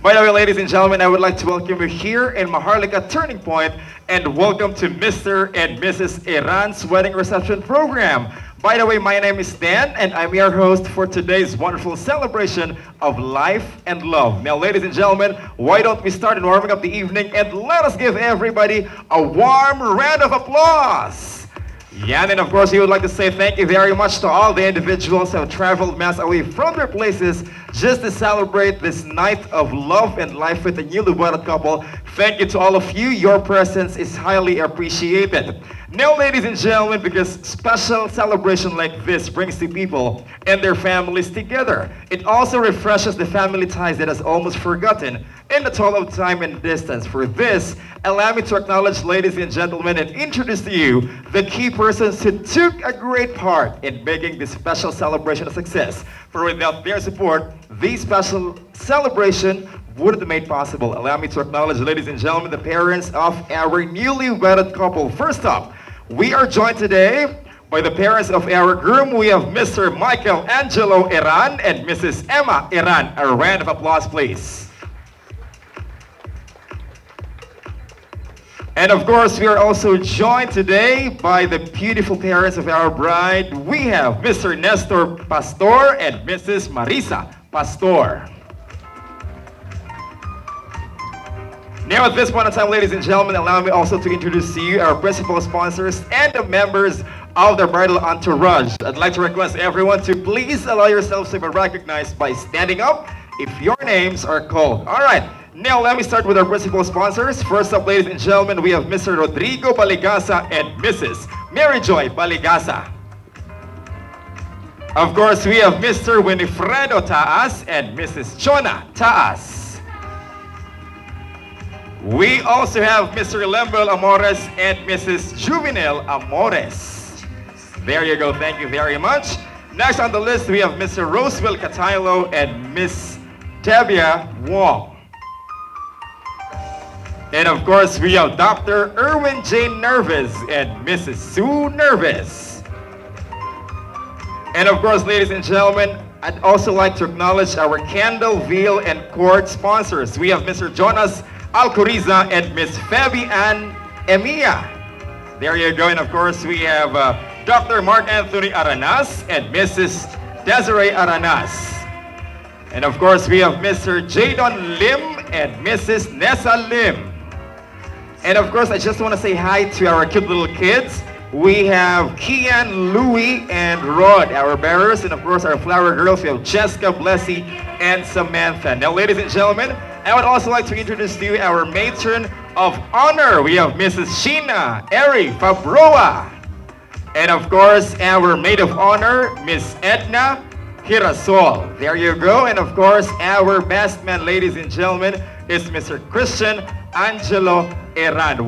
By the way, ladies and gentlemen, I would like to welcome you here in Maharlika Turning Point and welcome to Mr. and Mrs. Iran's wedding reception program. By the way, my name is Dan and I'm your host for today's wonderful celebration of life and love. Now, ladies and gentlemen, why don't we start warming up the evening and let us give everybody a warm round of applause. Yeah, and of course, we would like to say thank you very much to all the individuals who have traveled miles away from their places just to celebrate this night of love and life with the newly wedded couple. Thank you to all of you. Your presence is highly appreciated. Now, ladies and gentlemen, because special celebration like this brings the people and their families together. It also refreshes the family ties that has almost forgotten in the toll of time and distance. For this, allow me to acknowledge, ladies and gentlemen, and introduce to you the key persons who took a great part in making this special celebration a success. For without their support, this special celebration wouldn't have made possible. Allow me to acknowledge, ladies and gentlemen, the parents of our newly wedded couple. First up, we are joined today by the parents of our groom. We have Mr. Michael Angelo Iran and Mrs. Emma Iran. A round of applause, please. And of course, we are also joined today by the beautiful parents of our bride. We have Mr. Nestor Pastor and Mrs. Marisa Pastor. Now at this point in time, ladies and gentlemen, allow me also to introduce to you our principal sponsors and the members of the bridal entourage. I'd like to request everyone to please allow yourselves to be recognized by standing up if your names are called. All right, now let me start with our principal sponsors. First up, ladies and gentlemen, we have Mr. Rodrigo Baligasa and Mrs. Mary Joy Baligasa. Of course, we have Mr. Winifredo Taas and Mrs. Chona Taas. We also have Mr. Lembel Amores and Mrs. Juvenile Amores. There you go, thank you very much. Next on the list, we have Mr. Roseville Catilo and Miss Tevia Wong. And of course, we have Dr. Erwin J. Nervis and Mrs. Sue Nervis. And of course, ladies and gentlemen, I'd also like to acknowledge our candle, veil, and cord sponsors. We have Mr. Jonas Alcoriza and Miss Fabian Emia. There you go. And of course, we have Dr. Mark Anthony Aranas and Mrs. Desiree Aranas. And of course, we have Mr. Jadon Lim and Mrs. Nessa Lim. And of course, I just want to say hi to our cute little kids. We have Kian, Louie, and Rod, our bearers. And of course, our flower girls, we have Jessica, Blessy, and Samantha. Now, ladies and gentlemen, I would also like to introduce to you our matron of honor. We have Mrs. Sheena Eri Fabroa. And of course, our maid of honor, Miss Edna Hirasol. There you go. And of course, our best man, ladies and gentlemen, is Mr. Christian Angelo Eran.